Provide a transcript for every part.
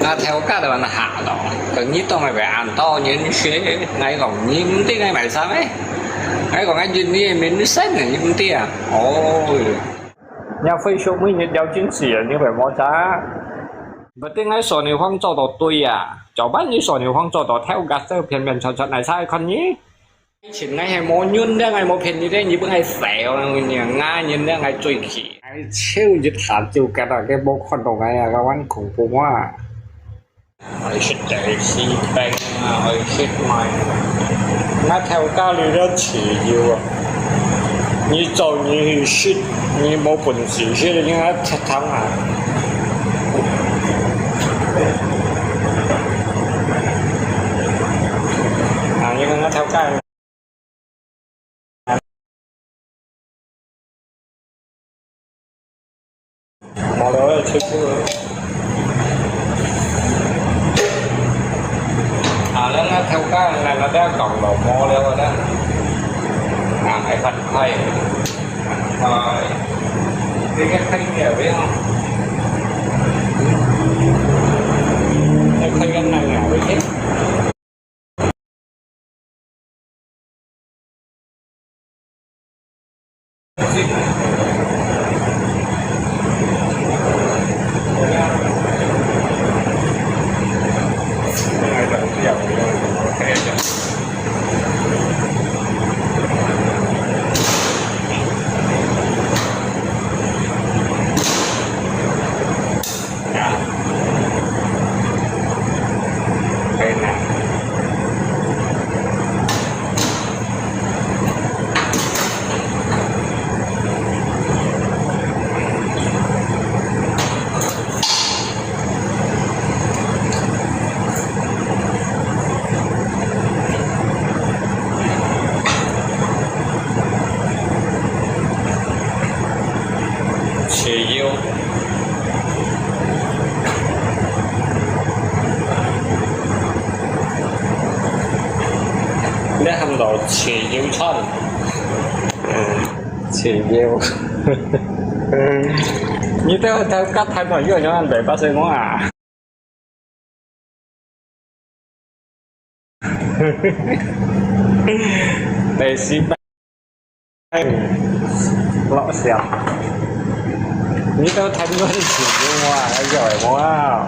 那theo các bạn hạ đó tự nhiên tôi mày về ăn to như thế ngay còn nhìn tí ngay mày sao ấy ngay còn ngay nhìn đi mình xét này nhìn tí à ôi nhà phê số mấy nhiệt giao chính sĩ như vậy mọi giá và tiếng ngay sổ nhiều hoang cho đồ tôi à cháu bắt như sổ nhiều hoang cho đồ theo gạt theo phiền miền chọn này sai con nhí chỉ ngay hay mua nhún đấy ngay mua phiền như thế như bữa ngày xẻo nhà ngay nhìn đấy ngay chui khỉ ngay siêu dịch hạt chiều cái là cái bốc con đồ ngay à các bạn khủng bố quá I should take see back I hit my nó theo cao lý rất chỉ nhiều你走你是你冇本事是应该吃汤啊nhưng nó theo cái mò đó là chưa nó theo cái này nó đã cộng vào mò đâu rồi đó hãy phật thầy đi cái khay này biết không cái khay cái này nào biết hết để hầm đồ chỉ yêu thân chỉ yêu như theo cách thay đổi cho anh để bác sĩ món à để xí lọ xẹo như theo thay đổi chỉ yêu mà anh giỏi quá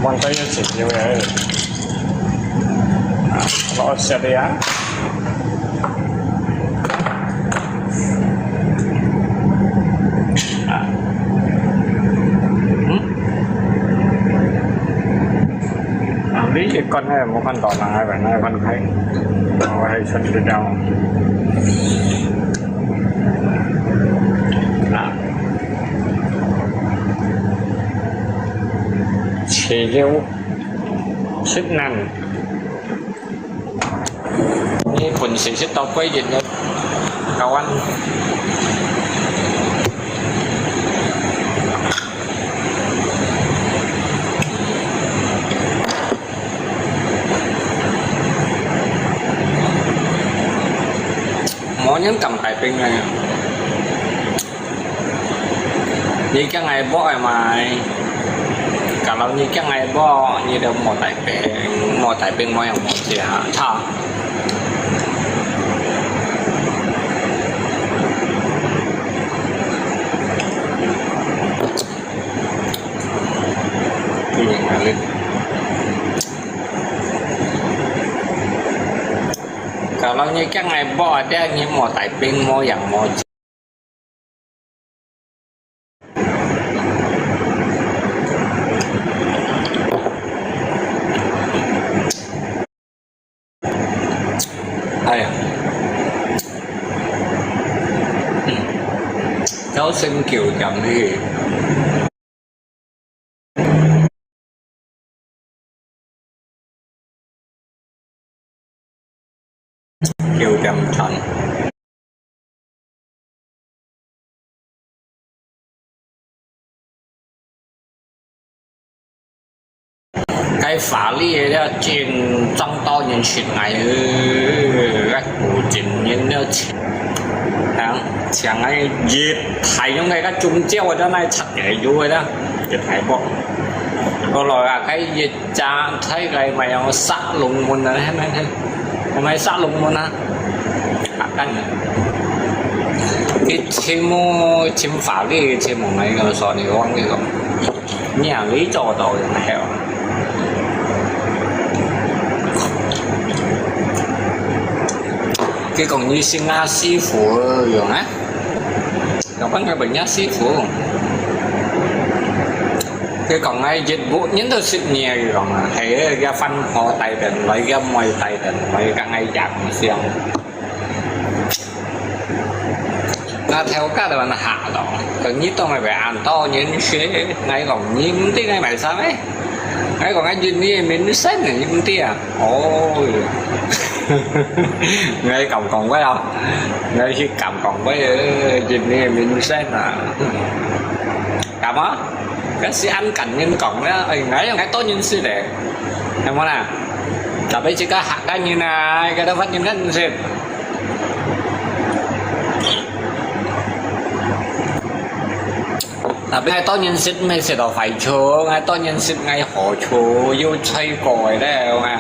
món tay chỉ yêu này lọ xẹo đi á lý con hay một con tỏ là hai bạn hai con hay hay xuân từ đầu chỉ yêu sức năng như quần sĩ sức tao quay dịch nữa cầu anh mỗi nhóm cầm tài pin này như cái ngày bó mà cả lâu như cái ngày bó như đâu một tài pin mỗi một gì hả thà lên cả lâu như cái ngày bò đen như một tài pin mua dạng một ai à cháu xin kiểu chậm đi kiểu chậm chậm cái法律的进涨到人群来个古今人的钱啊像cái dịp thầy trong cái trung treo ở đó này chặt cái vui đó dịp thầy bọc còn là cái gì cha thấy cái mày ông sát lùng môn này hết mấy thế hôm nay sát lùng môn á canh cái chim phá cái chim mong này cái sọ này hoang cái không nhà lý cho đồ này heo cái còn như sinh nga sư phụ rồi á nó có cái bệnh nhá sư phụ cái còn ngay dịch vụ những thứ sự nhiều rồi mà thấy ra phân họ tài định lấy ra mày tài định lấy cả ngay chặt mà xem là theo các bạn hạ đó cần nhất tôi mày phải ăn to những xe ngay còn những tí ngay mày sao ấy ngay còn ngay duyên đi mình xét này những tí à ôi ngay còn với không ngay khi cầm còn với duyên đi mình xét là cầm á cái sĩ ăn cảnh nhân còn đó ngay ngay tốt nhân sư để em nói nè là bây chỉ có hạ cái như này cái đó phát nhân cách gì là bây to nhân sinh mấy sẽ đâu phải chờ ngay to nhân sinh ngay họ chờ yêu chơi còi đấy không ạ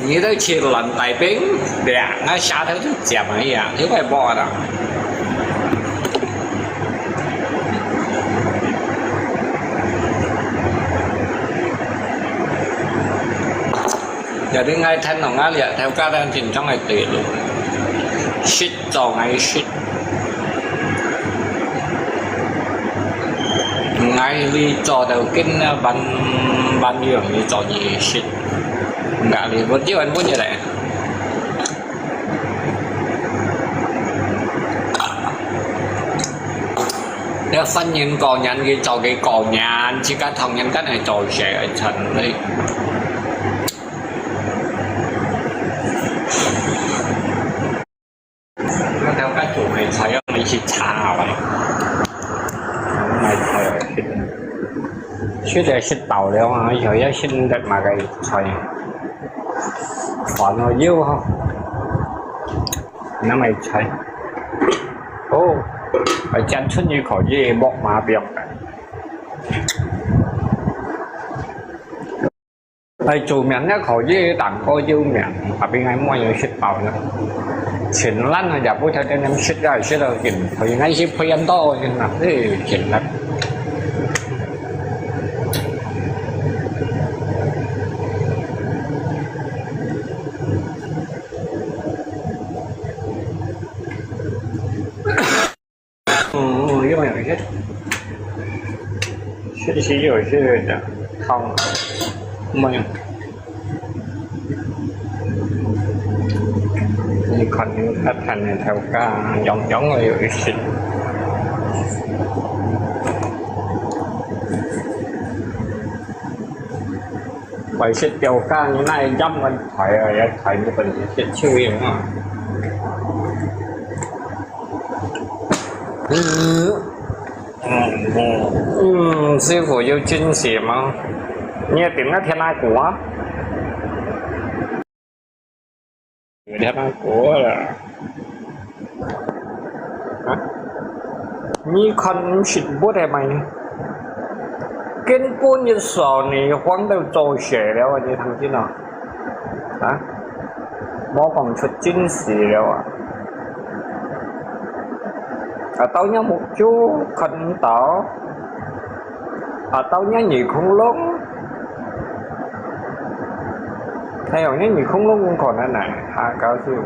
như thế chỉ lần tài biến để ngay xa theo thứ chém ấy à thứ phải bỏ đó giờ đến ngay thân nó ngã liệt theo các đang trình trong ngày tỷ luôn shit cho ngay shit ngay đi cho đầu kinh ban nhiêu đi cho gì shit ngã đi vẫn chứ anh muốn như này nếu phân nhân cò nhăn cái cho cái cò nhàn chỉ cả thằng nhân cách này trò sẽ ở trần đây theo các chủ này thấy mấy chỉ chả vậy này thấy để xin tàu đấy không giờ giờ xin được mà cái thấy còn nó yêu không nó mày thấy ô phải chăn出như khỏi gì bọc mà việc tại chủ miệng nó khỏi gì tặng coi yêu miệng mà bên ngay mua nhiều xin tàu nữa chuyện lắm là giả bố theo nên em xích ra xích đâu chuyện thì ngay xích phải ăn to nhưng mà thế chuyện lắm cái này hết xích rồi xích rồi không mình thì còn những khách thành này theo ca giống người xịt phải xịt theo ca như này dăm mình phải như mình xịt chui đúng không sư phụ yêu chân sĩ mà nghe tiếng nó thiên ai của đẹp của là你看是不太满意根本你说你慌到做血了你睇见啊啊冇講出真事了tao nhớ một chú khẩn tỏ tao nhớ nhiều không lớn hay là nhớ nhiều không lớn cũng còn này hạ cao siêu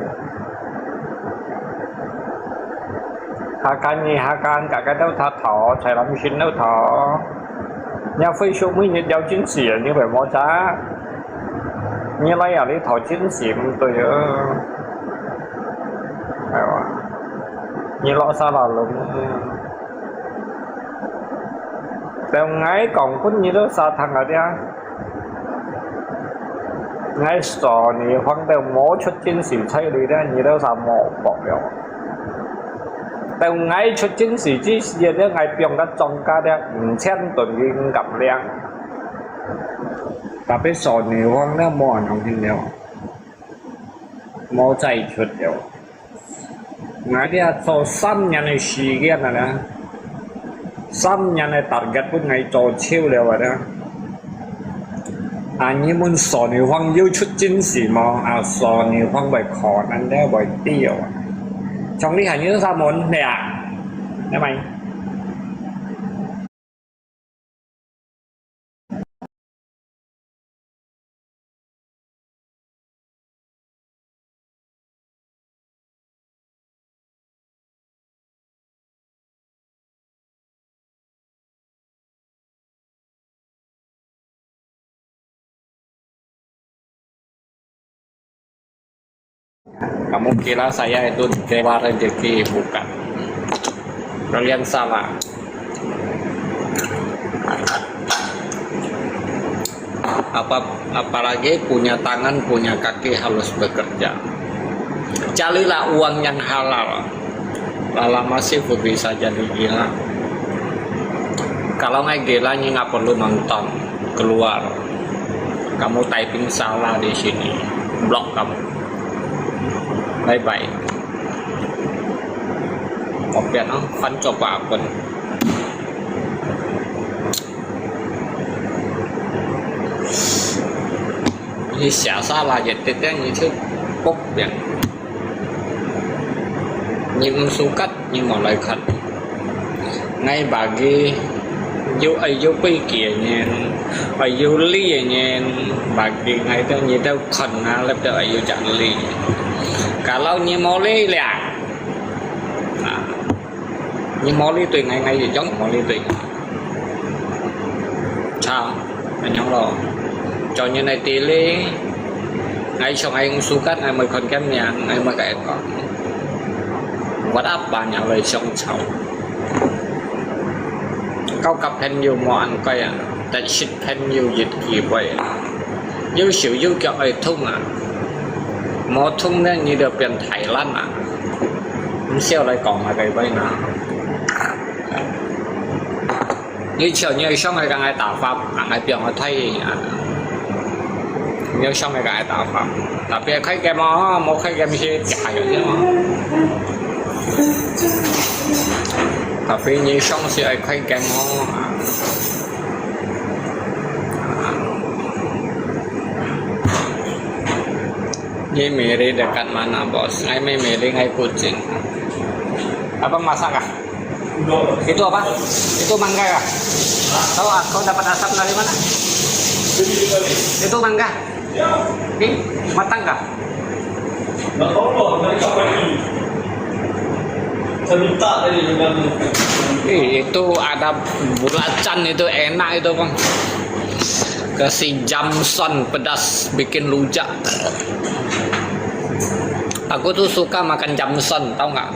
hạ can cả cái đâu thà thọ chạy làm xin đâu thọ nhà phơi số mới nhận giao chính sĩ như vậy mỏ giá như lấy ở đây thọ chính sĩ tôi như lo sao là luôn theo ngay còn có như đó sao thằng ở đây ngay sò này hoang đều mỏ xuất chính sĩ thay đi đó như đó sao mỏ bỏ掉theo ngay xuất chính sĩ chỉ giờ đó ngay biếng đất trồng cá đó chen tuần kinh gặp liền tapi sò này hoang đó mỏ nó kinh nhiều mỏ chạy xuất nhiều ngay đi cho 3 年的时间了呢 Sam nhà này target pun ngày cho chiêu了vậy đó anh muốn sò nhiều hoang yêu chút chính sĩ mà sò nhiều hoang bài khó anh đeo bài tiêu trong đi hành như sao muốn nè em anh kamu kira saya itu dewa rezeki bukan kalian salah apalagi punya tangan punya kaki harus bekerja carilah uang yang halal lala masih bisa jadi gila kalau nggak gila nggak perlu nonton keluar kamu typing salah di sini blok kamu bye bye kopian kan coba apa ini siapa lah jadi như thế bốc biển nhưng sukat nhưng mà lại khẩn ngay bagi yêu ai yêu pi kia nhen ai yêu ly nhen bagi ngay theo như theo khẩn na lập theo ai yêu chẳng ly kalau như moli lẹ như moli tùy ngày ngày gì giống moli tùy sao anh nhớ rồi cho như này tí lý ngay trong anh sukat ngày mới còn kém nhà ngày mới cái còn what up bà nhà lời trong cháu câu cặp thêm nhiều món coi à tại shit thêm nhiều dịch kỳ vậy yêu sử dụng kiểu ấy thông à một thông nên như được biển Thái Lan à không siêu lại còn là cái vậy nào như chiều như xong ngày càng ai tạo pháp ngày biển ở thay như xong ngày càng ai tạo pháp đặc biệt khách game nó một khách game kia chạy rồi chứ mà tapi như xong thì ai khách game nó ini Mary dekat mana bos? Saya Mary ngai kucing. Abang masak kah? Itu apa? Itu mangga kah? Tahu kau dapat asap dari mana? Itu mangga? Ini matang kah? Nggak tahu loh, dari kapan ini? Saya minta tadi dengan. Itu ada bulacan itu enak itu bang. Kasih jamson pedas bikin rujak. Aku tuh suka makan jamson, tau nggak?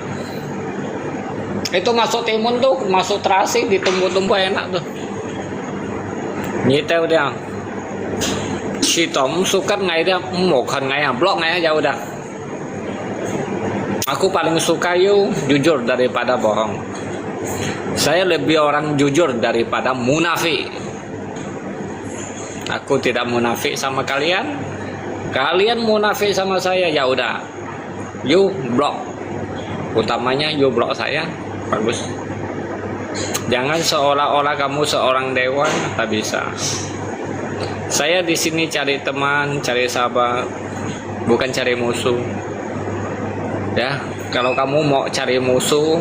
Itu masuk timun tuh, masuk terasi ditumbuh-tumbuh enak tuh. Nyetel dia. Si Tom suka ngày dia, một phần ngày blog ngày aja udah. Aku paling suka jujur daripada bohong. Saya lebih orang jujur daripada munafik. Aku tidak munafik sama kalian. Kalian munafik sama saya, ya udah. You blok, utamanya you blok saya, bagus. Jangan seolah-olah kamu seorang dewa, tak bisa. Saya di sini cari teman, cari sahabat, bukan cari musuh. Ya, kalau kamu mau cari musuh,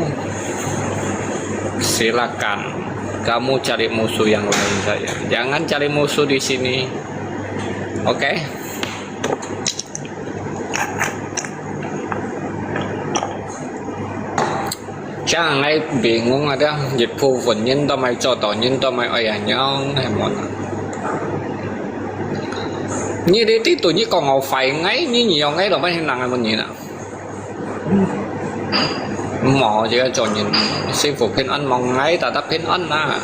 silakan. Kamu cari musuh yang lain saja. Jangan cari musuh di sini. Oke? Chẳng ai bingung ada dịch vụ vận nhân tao mày cho tao nhân tao mày ở nhau hay món như thế tí tụi như còn ngầu phải ngay như nhiều ngay rồi mới hình năng mình nhìn nào mỏ chỉ cho nhìn sư phụ phiên ăn mong ngay ta đắp phiên ăn à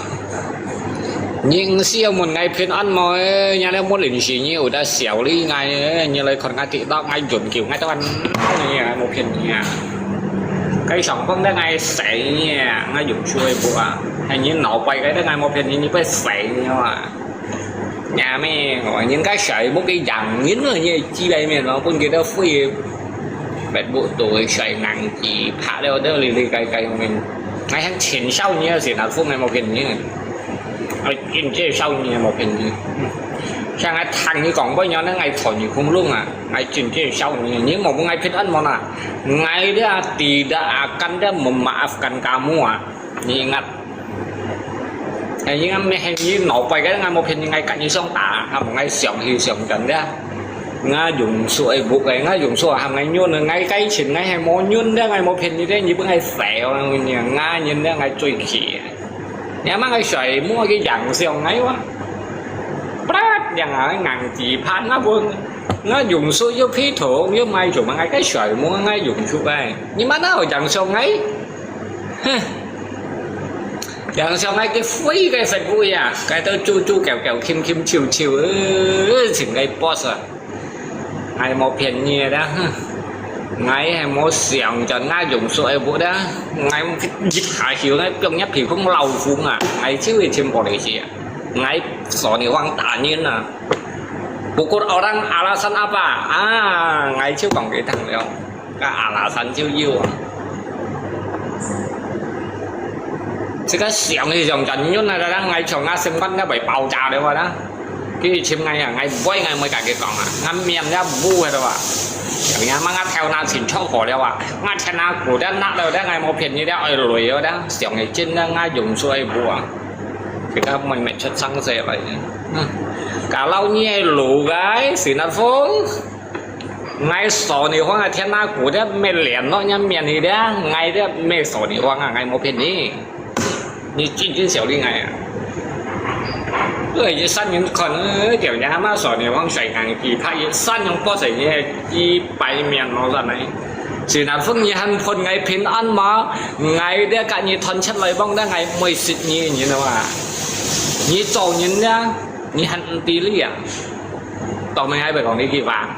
nhưng siêu một ngày phiên ăn mà nhà em muốn lĩnh xì nhiều đã xẻo đi ngày như lời còn ngay thì đó ngay chuẩn kiểu ngay tao ăn như một phiên nhà cái sòng vẫn đã ngay sậy nha ngay dùng chui bùa hay như nổ quay cái đó ngay một phiên như phải sậy mà nhà mẹ gọi những cái sợi một cái dằn nghiến rồi như chi đây mẹ nó con kia đó phi bẹt bộ tuổi sợi nặng chỉ phá đeo đeo lì lì cay cay mình ngay hàng chiến sau như gì là phun này một hình như này chiến chế sau như một hình như sang ngay thằng như còn bao nhiêu nó ngay thổi như không luôn à ngay chiến chế sau như những một ngày phết ăn món à ngay đó tidak akan dia memaafkan kamu à ingat những em như nổไปcái ngay một hình như ngay cạnh như sông tả một ngày sòng thì sòng trần đó nga dùng sủi buộc cái nga dùng sủi hàng ngày nhún ngay cái chuyện ngay hay mò nhún đó ngay một hình như thế như bữa ngày phèo nhà nga nhìn đó ngay chui khỉ nhà má ngay sợi mua cái dạng siêu ngay quá bát dạng ở ngàn chỉ phan nó buông nó dùng sủi với phí thổ với mai chủ mà ngay cái sợi mua ngay dùng sủi này nhưng mà nó ở dạng siêu ngay dạng siêu ngay cái phí cái sạch vui à cái tôi chu kẹo kẹo kim kim chiều chiều chỉnh ngay boss à ai một phiền nhẹ đó ngay hay một xẻng cho ngay dùng sợi bộ đó ngay một cái dịch hải chiều ngay trong nhấp thì không lâu phun à ngay chứ về trên bộ này gì ngay sọ này hoang tả nhiên à bukan orang alasan apa ngay chứ còn cái thằng đâu cái alasan chiêu yêu chứ cái xẻng thì dòng trần nhún này ra ngay chồng ngay xem con nó bị bào trà đấy mà đó cái chim ngay à ngay quay ngay mới cả cái còng à ngắm miệng ra vu hay đâu àอย่างเงี้ยมันงัดแถวนาสินช่องขอแล้วอ่ะงัดแถวนากูได้นักเลยได้ไงมาเพียนนี่ได้ไอ้รวยแล้วได้เสียงไอ้จิ้นได้ง่ายdùng xuôi bùa thì các mình mẹ chất xăng xe vậy cả lâu nhẹ lù gái xì nát phốn ngay sổ này hoang là thiên na của đấy mẹ liền nó nhá miền thì đấy ngay đấy mẹ sổ này hoang là ngay một phiên đi như chín xẻo đi ngày à cái săn những con kiểu nhà má sổ này hoang sài hàng kỳ thay săn những có sài như đi bay miền nó ra này chỉ là phương như hành phần ngày phiên ăn mà ngày đấy cả như thân chất lấy bông đã ngày mười xịt như nào à như trâu như nhá như hành tí lý à tao mới hay phải còn đi kỳ vàng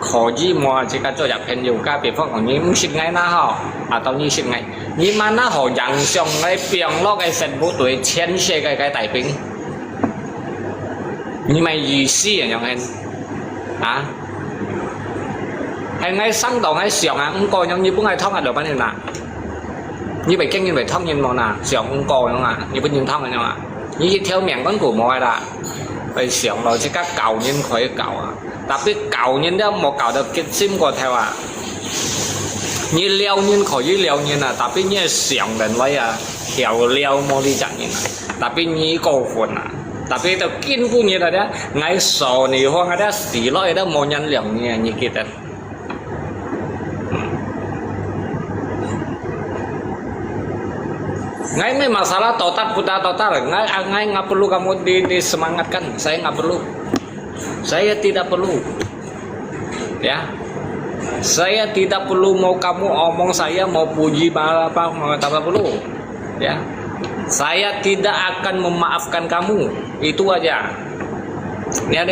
khó gì mà chỉ cần cho nhập hình nhiều ca bị phong còn như xịt ngay na họ à tao như xịt ngay nhưng mà nó họ dặn xong cái biển lo cái sệt bút tuổi chen xe cái tài bình nhưng mà gì xí à nhông anh hả hay ngay sáng đầu hay sẹo à không coi như bữa ngày thông là được bao nhiêu nè như vậy kinh như vậy thông nhìn màu nè sẹo không coi không à như bên nhìn thông là nhau à như theo miệng con của mọi là vậy sẹo rồi sẽ các cầu nhìn khỏi cầu à tapi cầu nhìn đó một cầu được cái sim của theo à như leo nhìn khỏi dưới leo nhìn à tapi như sẹo đến lấy à theo leo mua đi chẳng nhìn tapi như cầu phun à tapi tao kinh phu như là đó ngay sổ này hoang đó xỉ lỗi đó một nhân liệu như kia đó ngay ini masalah total putar total ngay nggak perlu kamu disemangatkan saya nggak perlu saya tidak perlu ya saya tidak perlu mau kamu omong saya mau puji apa mau tak perlu ya saya tidak akan memaafkan kamu itu aja dia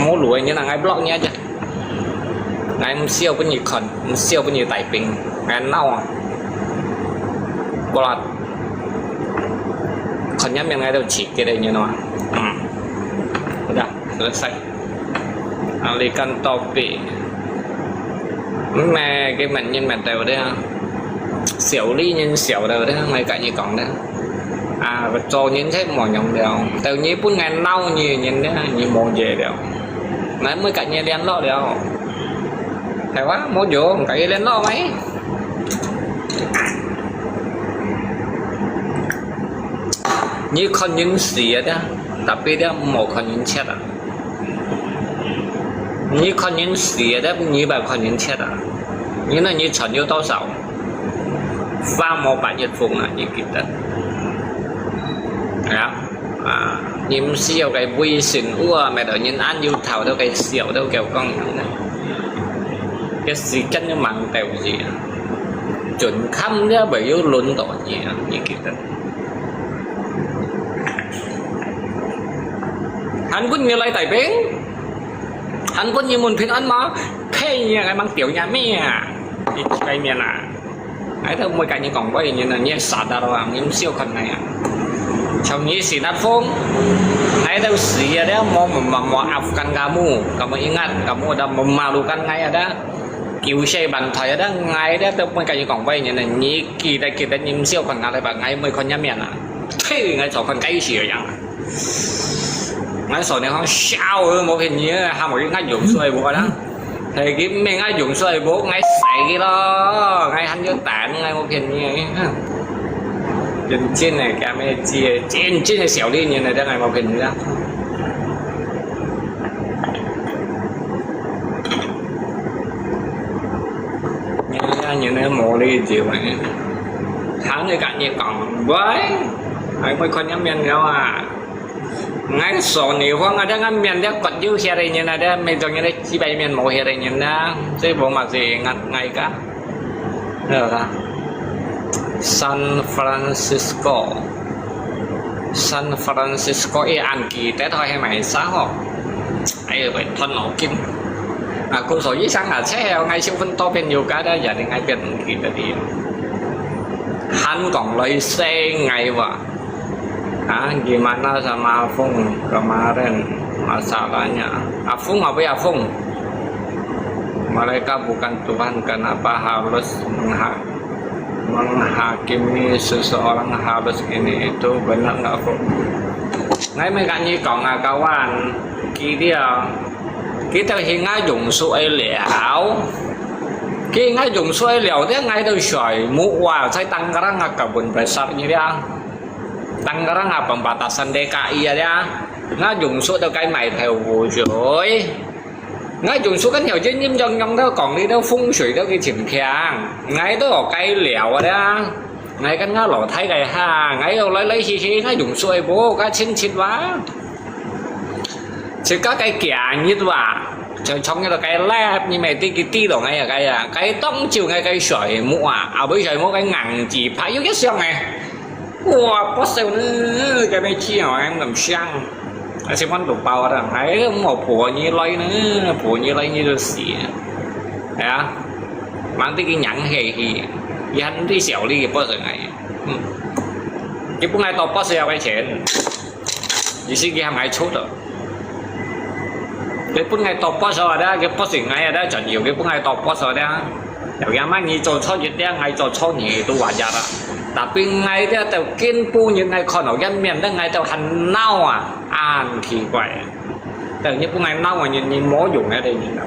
mau lu như là ngay blog aja ngay siêu cái gì khẩn siêu cái gì tài bình ngay nau bọt khẩn nhắm miệng ngay đâu chỉ cái đây như nó udah selesai alihkan topik mà cái mình nhìn mặt đều đấy ha xỉu ly nhìn xỉu đều đấy ngay cả như còn đấy à và cho nhìn thấy mỏ nhồng đều từ như phút ngày nâu như nhìn đấy như mỏ về đều nãy mới cả như đen lo đều hay quá mỗi chỗ cái lên lo mấy như con nhìn xỉa đó tapi dia mau con nhìn chết à như con nhìn xỉa đó như bà con nhìn chết à như là như chọn yêu tao sầu và một bạn nhật phụng à như kiểu đó đó à nhìn siêu cái vui xỉn ua mẹ đợi nhìn ăn yêu thảo đâu cái siêu đâu kiểu con cái gì chân như mặn tèo gì chuẩn khăm đó bởi yêu luận tội gì như kiểu đó anh vẫn như lại tại bến anh vẫn như một phiên ăn mà thế như cái mang tiểu nhà mẹ cái miền à ấy thôi mỗi cái như còn quay như là nhẹ sạt ra rồi những siêu khẩn này à trong như xì nát phong ấy đâu xì đó mà Afgan kamu ingat kamu udah memalukan kayak ada kiểu xe bàn thầy đó ngay đó tôi mới cái còn vay như này nhí kỳ đây nhìn siêu còn lại bạn ngay mới con nhắm miệng à thế ngay chỗ con cái gì vậy ngay chỗ này không sao một hình như hai một cái ngay dùng xuôi bộ đó thì cái mình ngay dùng xuôi bộ ngay sảy cái đó ngay hắn cho tản ngay một hình như vậy trên này camera chia trên này xẻo đi như này đang ngày một hình ra như này mồ đi chiều này tháng này cả như còn với ai mới con nhắm miệng đâu à ngay sổ nhiều hơn ở đó ngắm miệng đó còn dư xe đây như này đó mình cho như này chỉ bay miệng mồ hè đây như đó chứ bộ mặt gì ngặt ngay cả được à San Francisco ấy ăn kỳ té thôi hay mày xã hội ấy vậy thân nổ kinh à cô số với sáng là xe ngay siêu phân to bên nhiều cái đó giờ thì ngay bên kỳ là đi hắn còn lấy xe ngày và gimana sama Fung kemarin masalahnya Afung apa ya Afung mereka bukan Tuhan kenapa harus menghakimi seseorang harus ini itu benar nggak Fung ngay mấy cái như còn là kawan kita hinga dùng suy liao khi ngay dùng suy liao thế ngay đâu sỏi mũ vào saya Tangerang kebun besar như dia Tangerang pembatasan DKI ya dia ngay dùng suốt đâu cái mày theo vụ rồi ngay dùng suốt cái nhiều chứ nhưng trong đó còn đi đâu phun水đâu cái chìm khang ngay đó có cái liao đó ngay cái ngã lò thấy cái ha ngay đâu lấy xí ngay dùng suy bố cái chín quá chỉ có cái kia như vậy trong cái là cái lab như mày tí đồ ngay là cái tông chiều ngay cái sỏi mũ bây giờ một cái ngằng chỉ phải yếu nhất xong này wow có sao nữa cái này chia họ em làm sang xem con đủ bao đó ấy một phổ như lấy nữa phổ như lấy như được xỉ à mang tới cái nhẫn hề thì hắn đi xẻo đi bao giờ này cái bữa nay tao bao giờ cái chuyện chỉ xin cái ngày chốt rồi cái bữa ngày tao bao giờ đó cái bao giờ ngày đó chọn nhiều cái bữa ngày tao bao giờ đó有人乜嘢做錯嘢啲，嗌做錯嘢都話呀啦。tapi ngay đó tao kiên pu những ngày còn ở dân miền đó ngay tao hành nao an thì vậy. Tao như bữa ngày nao mà nhìn mố dùng ở đây nhìn đâu.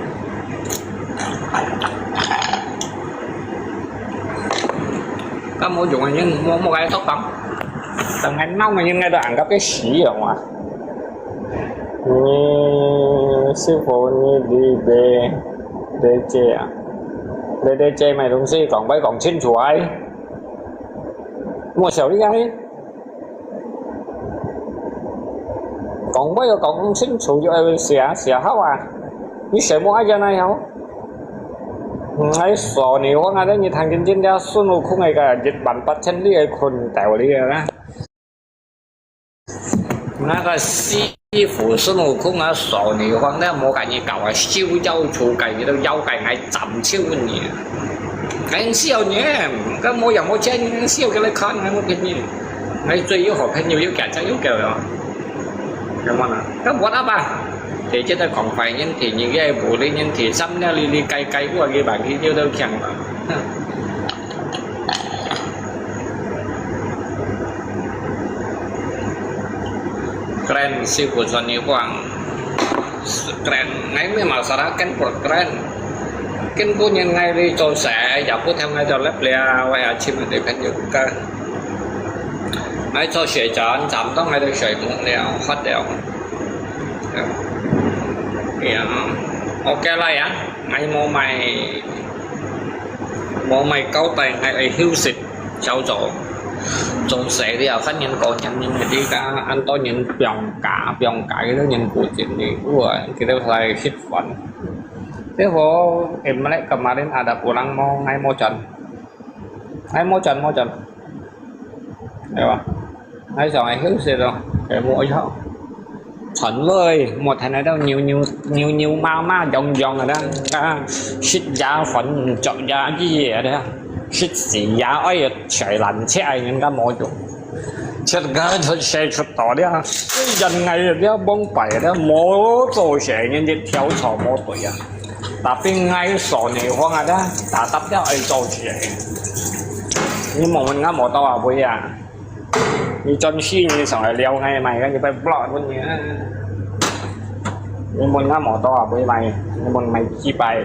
Các mố dùng như một cái tóc tắm. Tao ngày nao mà nhưng ngay tao ăn gặp cái xỉ ở ngoài. Như sư phụ như đi về để chơi à. Để chơi mày đồng sĩ còn bây còn xin chủ ai mua xẻo đi ngay còn bây giờ còn xin chủ cho xẻ hao à你什么爱在那样ngay sổ nhiều quá ngay đó như thằng trên ra xuân lục không ngày cả dịch bệnh bắt chân điคนแต่วันนี้นะ那个西服孙悟空啊，少女方呢冇感觉搞啊，烧妖除感觉到妖怪係斬超你，係燒你，咁冇人冇錢燒嘅你看係冇便宜，係最要學朋友要揀真要叫啊，咁啊，咁what up à? Thì chứ ta còn phải nhân thì những cái bộ lên nhân thì xăm nha li cay của cái bản kia chưa đâu chẳng mà keren sih kursonnya Bang keren ngay mới mà sao kan keren kan punya ngay đi cho sẽ dọc của theo ngay cho lép lea quay ở chim để phải được cơ ngay cho sợi chọn chậm đó ngay được sợi muốn đeo hết đeo ok lại á ngay mua mày câu tay ngay hưu xịt cháu chỗ sẽ đi ở khách nhân còn nhận nhưng mà đi cả anh tôi nhận bèn cả cái đó nhận của chuyện này của cái đó là hit phấn thế vô em lại kemarin ada pulang ngay mau trần đấy ba ngay giờ này hữu xịt rồi để mua cho chuẩn rồi một thằng này đâu nhiều ma dòng rồi đó shit giá phấn chọn giá cái gì đấy shit xì giá ấy chạy lạnh xe anh ta mua chung chết gái thôi xe chút tỏ đi à dần ngày đó bông bảy đó mua rồi xe nhân đi theo trò mua tuổi à Tapi ngay sổ này hoang ada đã tập cho ai cho chuyện nhưng mà mình ngắm một tao à bây à như chân xi như sòng lại leo ngay mày cái như phải blot con nhớ nhưng mình ngắm một tao à bây mày nhưng mình mày chi bài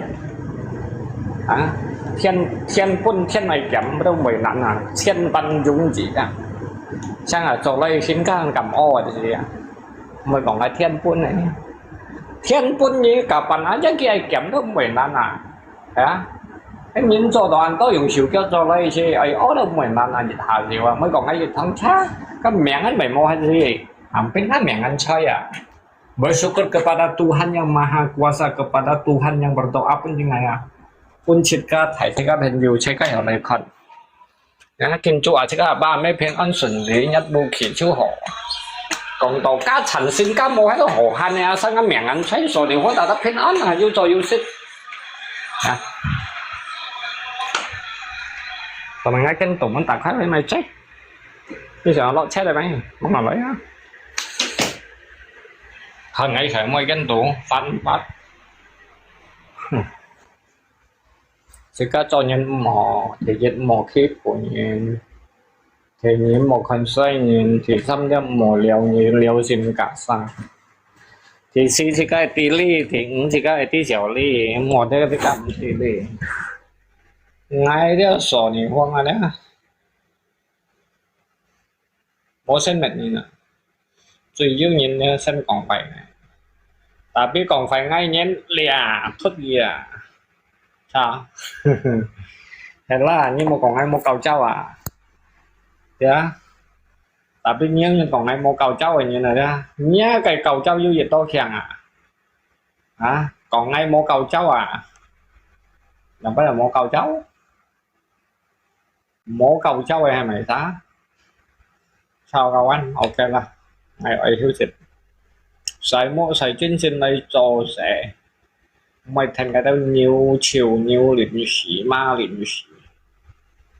à thiên quân thiên này kém đâu mày nặng à thiên văn dũng chỉ à sang là chỗ đây xin các cầm o là gì à mới còn là thiên quân này thiên quân như cả bản án cái kia kém đâu mày nặng à hả cái những chỗ đó anh tôi dùng siêu kéo cho đây chứ ai ở đâu mày nặng à dịch hào gì mà mới còn cái gì thắng cha cái miệng anh mày mua hay gì làm cái miệng anh chơi à bersyukur kepada Tuhan yang Maha Kuasa kepada Tuhan yang berdoa pun như này à quân triệt ca thải thế các bên nhiều chơi cái ở này còn nhá kinh chú à chứ các ba mấy phiên ăn xuân lý nhất bu khí chú họ còn tàu cá thành sinh cá mô hay đó hồ han này sang cái miệng ăn thấy rồi thì hóa ta phiên ăn là yêu cho yêu thích à còn mình ngay kinh tụng mình tặng khác với mày chết bây giờ nó chết rồi mày không làm lấy á hơn ngày khởi môi kinh tụng phán bắt chỉ có cho nhân mỏ thì diện mỏ khí của nhân thì những một con xoay nhân thì xăm cho mỏ liều như liều xin cả sang thì chỉ cái tỷ lệ thì chỉ cái tỷ小利mỏ thế cái cảm tỷ lệ ngay đó sổ này hoang à đấy bố xem mệt như nào tùy yêu nhìn xem còn phải này tapi còn phải ngay nhén lìa thức gì à sao thật là nhưng mà còn ai mua cầu trâu à dạ tapi nhưng còn ai mua cầu trâu như này ra nhá cái cầu trâu du dịch to khen à hả còn ai mua cầu trâu à làm phải là mua cầu trâu mổ cầu trâu hay mày tá sao cầu anh ok là ngày ấy thiếu thịt xài mổ xài trên trên đây cho sẽ mày thành cái đâu nhiều chiều nhiều lịch sử ma lịch sử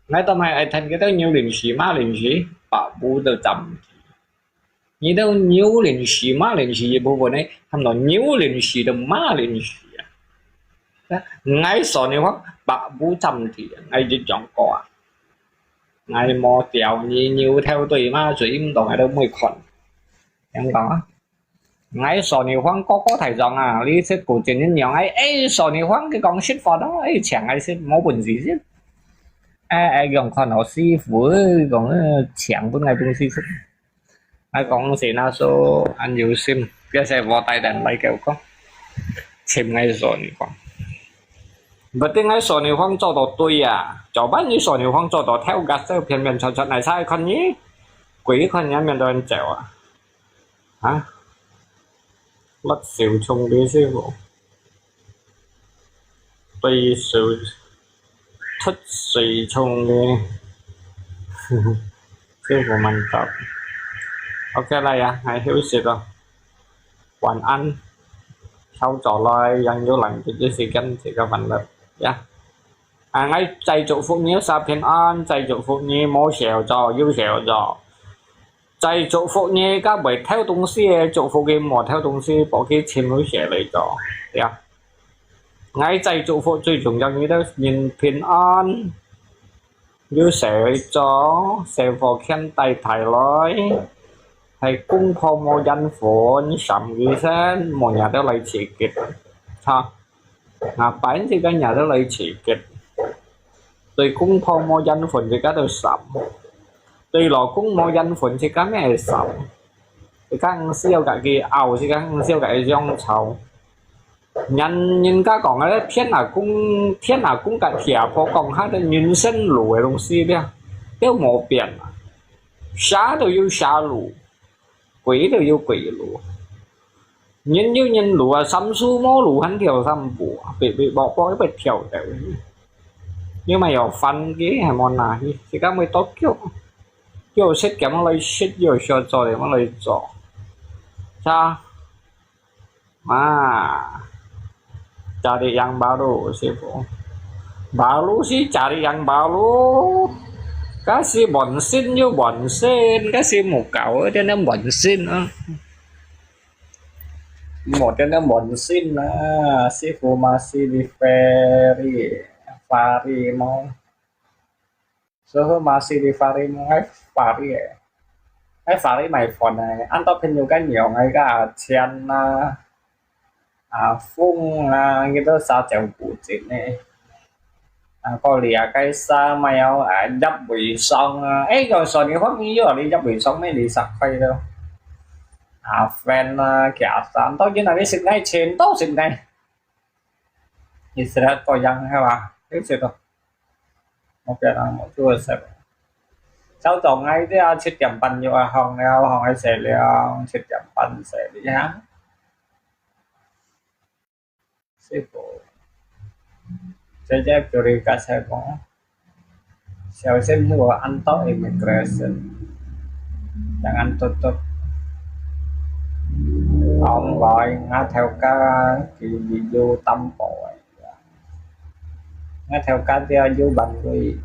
ngay tao mày thành cái đâu nhiều lịch sử ma lịch sử bảo bố được chậm như đâu nhiều lịch sử ma lịch sử bộ phận này thằng nó nhiều lịch sử được ma lịch sử ngay sau này hoặc bảo bố chậm thì ngay chỉ chọn có ngay mò tiểu nhiều theo tùy ma rồi im đồng ở đâu mới còn em có ngay sổ này hoang có thầy rằng à lý thuyết của truyền nhân nhiều ấy sổ này hoang cái con shit vào đó ấy chẳng ai sẽ máu buồn gì chứ ai còn con nó si phú còn chẳng bữa ngày bưng si phú ai còn gì na số anh nhiều sim cái xe vò tay đèn lấy kẹo có xem ngay sổ này hoang và tiếng ngay sổ này hoang cho đồ tôi à cho bắt như sổ này hoang cho đồ theo gạt sơ phiền miền chọn này sai con nhí quỷ con nhá miền đồn chèo à hả mất xỉu chung đi sư phụ tuy sự thích xì chung đi sư phụ mình tập ok đây à hãy hiểu sự rồi hoàn ăn sau trò lời dần vô lạnh thì chỉ cần thì các bạn được nha ngay chạy chỗ phụ nhớ sa phiền an chạy chỗ phụ nhớ mô xẻo cho yêu xẻo cho在祝福你个未偷东西，祝福佢冇偷東西，把佢錢都寫嚟咗，對啊。我在祝福最重要嘅都人平安，要寫咗寫貨傾大提來，係公婆冇引款，甚至先冇人都嚟辭結，嚇，bản thì cái nhà đó嚟辭結，對公婆冇引款thì cái都甚。tuy là cũng mua danh phận thì cái này xấu thì các siêu cái gì ảo thì các siêu cái dòng xấu nhân nhân các còn cái thiên là cũng cả thiệp có còn hát nhân sinh lũ đồng si biết tiêu một biển xá đều yêu xá lũ quỷ đều yêu quỷ lũ nhân như nhân lũ à sắm su mô lũ hắn thiểu sắm bù bị bỏ cái bệt thiểu đấy nhưng mà ở phân cái hay món nào thì các mới tốt kiểu kiểu xét kém lấy xét nhiều cho để mà lấy cho cha mà cari yang baru sih baru sih cari yang baru kasih bonsin như bonsin kasih một cậu ở trên em bonsin một cái nó muốn xin sư phụ mà xin đi Fari mau so mà xin đi Fari mau Fari mày phần này ăn tóc thêm nhiều cái nhiều ngay cả chen phung như đó sao chẳng cụ chuyện này có lìa cái xa mày dắp bị xong ấy rồi rồi đi khoác như rồi đi dắp bị xong mới đi sạc phay đâu fan cả tám tao như là cái sự ngay trên tao sự ngay thì sẽ có dân hay là cái sự đó một cái là một chua sẽ cháu chọn ngay cái chết chậm bắn như hồng nào hồng hay sẽ liền chết chậm bắn sẽ đi hả sư phụ saya curi kasih kok saya xem như anh tốt immigration jangan tutup ông gọi nghe theo cái video tâm bội nghe theo cái video bằng người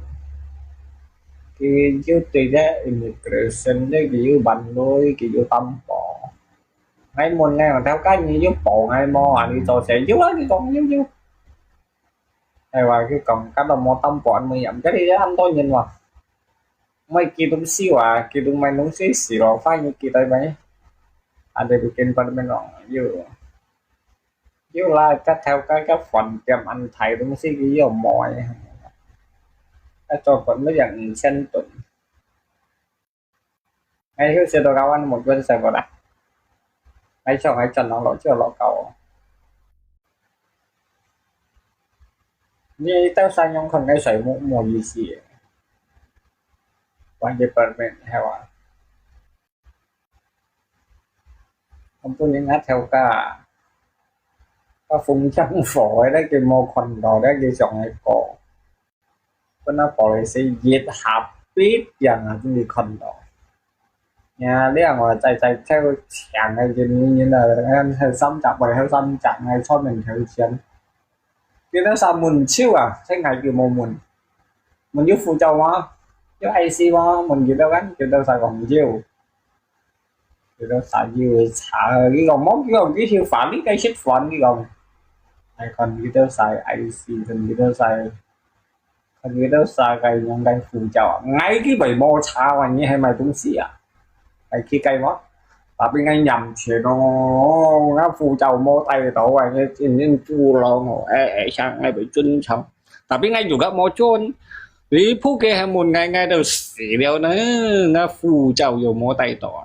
cái video tùy ra immigration đấy cái video bằng người cái video tâm bội ngay muốn nghe mà theo cái như giúp bộ ngay mò đi tôi sẽ giúp cái con giúp hay là cái còn cái đồng một tâm bọn mình nhận cái đi anh tôi nhìn vào mấy kia đúng xíu kia đúng mấy đúng xíu xíu phải như kia đây mấy ada bikin pada menong you là cái theo cái phần tiệm ăn thầy đúng xíu cái gì mỏi cái cho phần mới nhận sen tuần ngay cái xe đồ cao ăn một bên xe vào đây ngay cho ngay chân nó lỗi chưa lọ cầu như tao sang nhông không cái sợi mùa gì quan department hay là không có những ngắt theo cả có phun trắng phổi đấy cái mô phần đồ đấy cái chọn này cổ nó policy diệt hợp biết rằng là cái gì phần đồ nhà đấy là ngồi chạy theo chẳng này như là em theo xăm chặt bài theo xăm chặt này cho mình theo chiến cái đó sao mình chiêu thế ngày kiểu mồ mình giúp phụ châu mà chứ IC mà mình gì đâu gắn kiểu đâu xài còn chiêu kiểu đâu xài nhiều xả cái gồng móc cái siêu phản cái ship phản cái gồng hay còn cái đâu xài IC còn cái đâu xài cái nhân đây phụ châu ngay cái bảy mô xa mà như hay mày cũng xỉ cái khi cây mất và bên anh nhầm thì nó phụ châu mô tay tổ này như chu lo sang ngay bị chun xong tapi ngay juga mau chun vì phú kê hay một ngày đều xỉ đều nó phụ châu dù mô tay tổ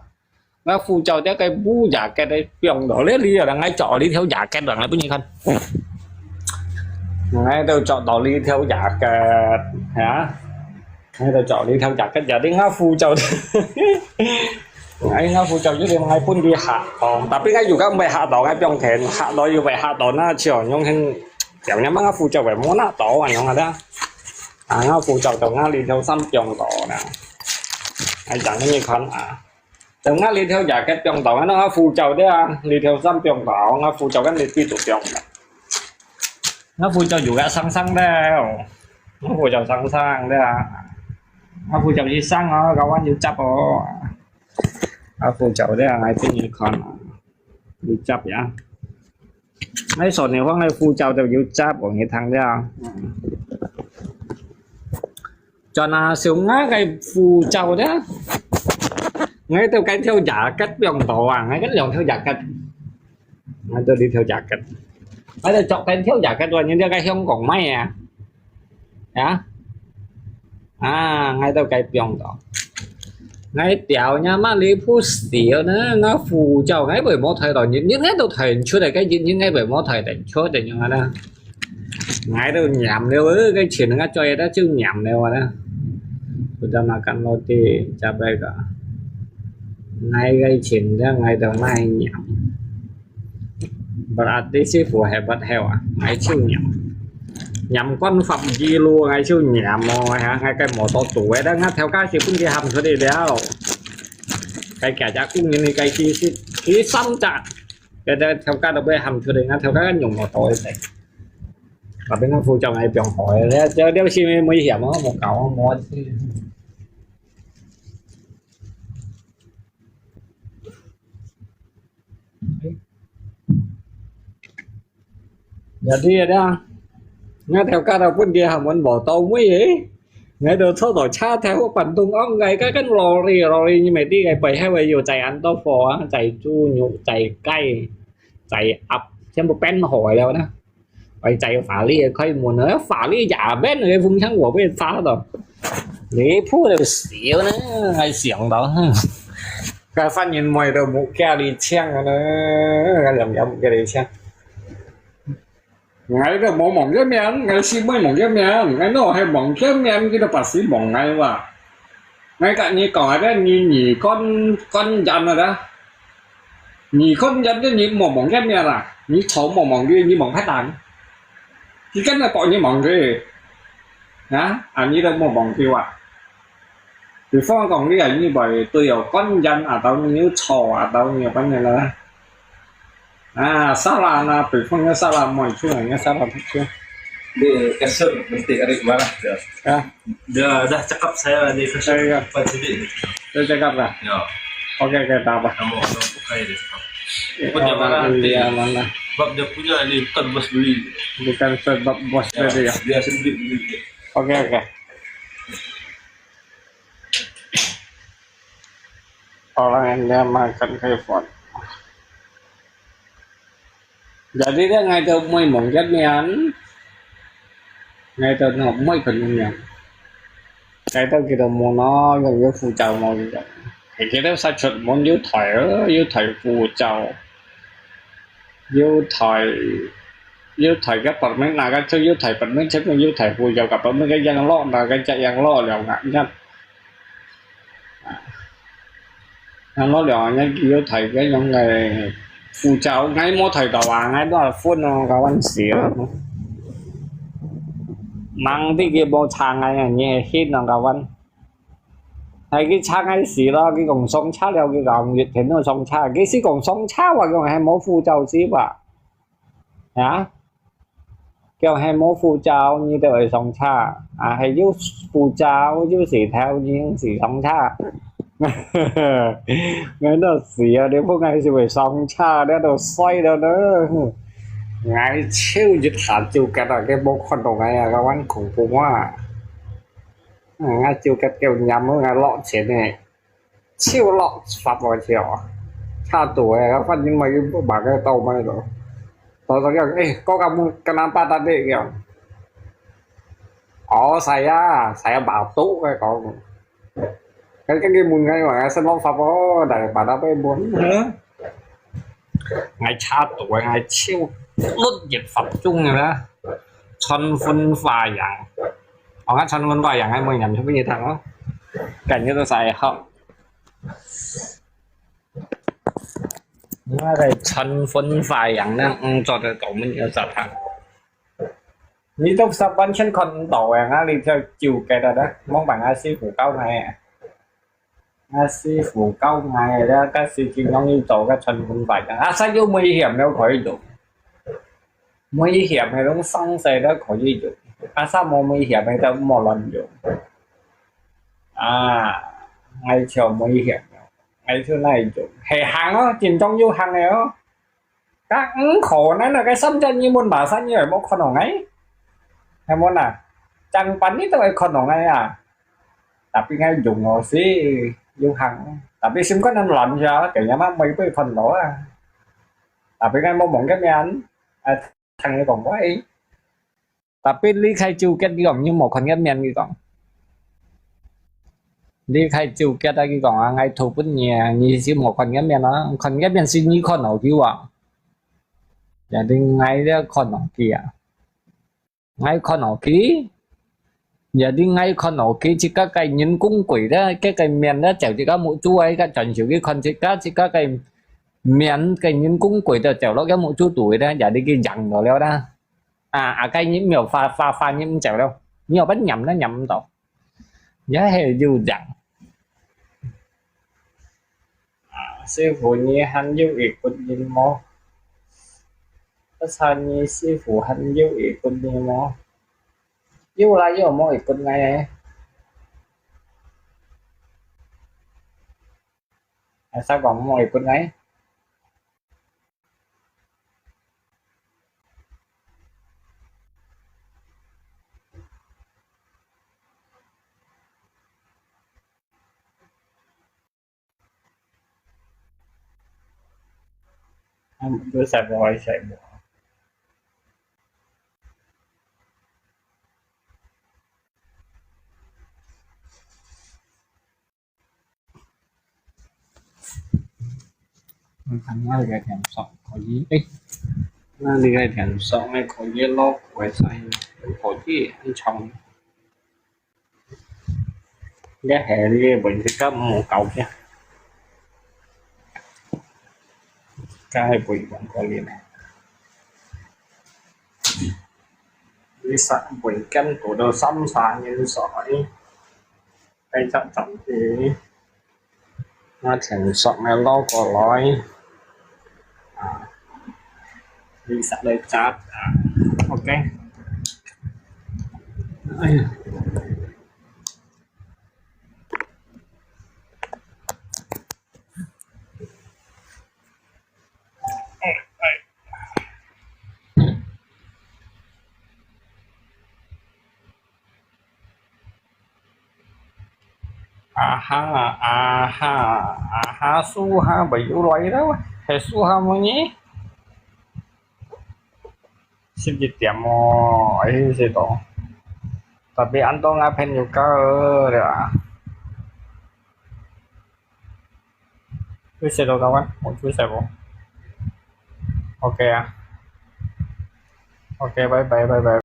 nó phụ châu theo cái bú giả cái đấy 병 đó lấy đi là ngay chọn đi theo giả cái đoạn này bao nhiêu không ngay đều chọn đó đi theo giả cái hả ngay đều chọn đi theo giả cái giả đi ngã phụ châu ngay ngã phụ châu chứ ngay phun đi hạ đòn tapi ngay juga không phải hạ đòn ngay 병 thèn hạ đòn như vậy hạ đòn nó chiều nhung hình kiểu như ngã phụ châu phải muốn hạ tổ à nhung đó ngã phụ châu từ ngã đi theo xăm 병 tổ nè ai chẳng như con từ ngã đi theo giả cái 병 tổ nó phụ châu đấy đi theo xăm 병 tổ ngã phụ châu cái đi tiếp tục 병 nó phụ châu juga sang đâu nó phụ châu sang đấy nó phụ châu gì sang nó gạo ăn nhiều chắp phụ châu đấy ngay cái như con nhiều chắp vậy mấy sổ này khoang này phụ châu đều nhiều chắp của người thằng đấy cho nó siêu ngã cái phụ châu đấy ngay từ cái theo giả cách 병 tổ ngay cái dòng theo giả cách ngay tôi đi theo giả cách bây giờ chọn cái theo giả cách rồi nhưng cái không còn may hả ngay từ cái 병 tổ ngay tiểu nha mà lý phu xỉu nữa nó phù châu ngay bởi một thời đó những ngay tôi thầy chưa để cái những ngay bởi một thời để chốt để như đó ngay tôi nhảm nếu cái chuyện nó chơi đó chứ nhảm nếu đó tôi makan roti cabai cả ngay gây chuyện đó ngay đầu mai nhảm berarti sư phụ hebat heo ngay siêu nhảm con phẩm gì luôn ngay siêu nhảm rồi hả ngay cái mỏ to tuổi đó theo các chị cũng đi hầm thôi đi đéo cái cả giá cũng như này cái khí xăm chặt cái đó theo các đâu bây hầm thôi đi theo các nhung mỏ tối này và bên phụ chồng này 병 hỏi chứ đéo chi nguy hiểm đó một cậu mỏ Jadi ada nghe theo ca đầu bên kia hầm anh bỏ tàu mới vậy nghe được số đổi cha theo bản tung ông ngày cái lò rì như mày đi ngày bảy hai bây giờ chạy ăn tao phò chạy chu nhụ chạy cay chạy ập xem một pen hỏi đâu đó phải chạy phá ly khơi mùa nữa phá ly giả bên người vùng sáng của bên phá rồi lý phú đều xỉu nữa hay xiềng đó cái phát nhìn mày đâu một cái đi chăng nữa cái làm cái đi chăng ngày đó một mỏng cái miếng ngày xí mới mỏng cái miếng ngày nó hay mỏng cái miếng cái đó bà xí mỏng ngày mà ngay cả như cõi đó như nhỉ con dần rồi đó nhỉ con dần đó nhỉ mỏng cái miếng à nhỉ thấu mỏng kia như mỏng phát đàn cái cách là có như mỏng kia hả anh như đâu mỏng kia à thì phong còn cái ảnh như vậy tôi ở con dân ở đâu như trò ở đâu nhiều cái này là sao là bị phong như sao là mọi chuyện này sao là chưa Di kasur nanti ada gimana? ya Dah cakap saya di kasur Saya- depan sini. tôi sẽ gặp là Ya, ok kita apa kamu orang buka dia cakap. oh, Dia marah nanti. iya mana Sebab dia punya ni bukan bos beli. bukan sebab bos Ya, tadi ya dia sendiri beli. ok orang yang dia makan telepon jadi dia ngay từ mười một chất miếng ngay từ học mấy phần miếng cái đó kia mua nó gần như phụ trợ một cái thì cái đó sai chuẩn muốn yếu thầy phụ trợ yếu thầy cái phần mấy là cái thứ yếu thầy phần mấy chết yếu thầy phụ trợ gặp mấy cái dân lo là cái chạy dân lo là ngại nhất nó là những yếu thầy cái những người phụ trợ ngay mỗi thầy đầu ngay đó là phun nó cả văn xỉa mang đi cái bộ trang ngay nhẹ hít nó cả văn hay cái trang ngay xỉ đó cái còn sống cha leo cái gạo nhiệt thế nó sống cha cái xí còn sống cha và cái hay mỗi phụ trợ xí bà hả cái hay mỗi phụ trợ như thế sống cha hay giúp phụ trợ giúp xỉ theo những xỉ sống cha ngay đó xỉ ở đấy phút ngay thì phải sống cha đấy đồ xoay đó nữa ngay chiêu dịch hạt chiêu cái là cái bộ con đồ ngay các bạn khủng bố quá ngay chiêu cái kiểu nhắm ngay lọ chết này chiêu lọ pháp vào chiều cha tuổi các bạn nhưng mà cái bà cái tàu mày rồi tao nói cái có kenapa tadi kiểu saya batu cái còn cái mùi ngay mà sân bóng pháp có đại bà đã被muốn nữa ngày cha tuổi ngày chiêu lúc dịch pháp chung rồi đó chân phân vài dạng ông hát chân phân vài dạng hay mười nhầm cho cái gì thằng đó cảnh như tôi xài không nó đây chân phân vài dạng đó cho tôi cậu mình ở giật thằng như lúc sau bánh chân con tổ á đi theo chiều cái đó đó mong bằng ai sĩ phủ cao này ai sĩ phủ cao này đó các sĩ chỉ nông như tổ các chân phân vài dạng sao vô nguy hiểm đâu khỏi được nguy hiểm thì nó xong xe đó khỏi gì được sao mà nguy hiểm hay tao một lần được ngay chiều nguy hiểm ngay thứ này được hè hàng á chìm trong vô hàng này á các khổ này là cái sâm chân như muốn bảo sao như vậy một con ở ngay hay muốn chẳng bắn ít tôi con ở ngay tapi ngay dùng rồi xí vô hàng tapi sim có năm lần cho kiểu như mấy cái phần đó tapi ngay mong muốn cái mấy anh thằng này còn quá ý tapi lý khai chu kết cái như một con ghép men cái còn lý khai chu kết cái còn ngay thuộc với nhà như chỉ một con ghép men nó con ghép men xin như con nào kêu dạ đi ngay đó con nào kia ngay con nào ký giờ đi ngay con nào ký chỉ có cái nhân cung quỷ đó cái men đó chèo chỉ có mũi chú ấy cái chọn chịu cái con chỉ có cái miền cái nhân cung quỷ đó chèo nó cái mũi chú tuổi đó giờ đi cái dặn rồi leo đó cái những nhiều pha những chèo đâu nhiều bánh nhầm nó nhầm tao giá hệ dù dặn sư phụ như hành du ít quân nhìn mô sao như sư phụ hành du ít quân nhìn mô du là du mô ít quân ngay sao còn mô ít quân ngay Bữa xài bò xài bò. Thằng nó gạch thèm sọ có gì ấy, nó đi gạch thèm sọ này có gì lót quay sai có gì anh chồng giá hè đi bệnh cái cấp một cầu chứ cái bụi vẫn có liền này đi sẵn bụi canh của đồ xăm xà như sỏi đây chậm chậm thì nó thèm sọ này lo có lói đi sẵn đây chat ok. Suha baju lagi dah, suha muni. Sedikit ya mau situ. Tapi anto ngapain juga ya? Bisa dong kawan, mau bisa bu? Oke ya. Oke, bye bye bye bye.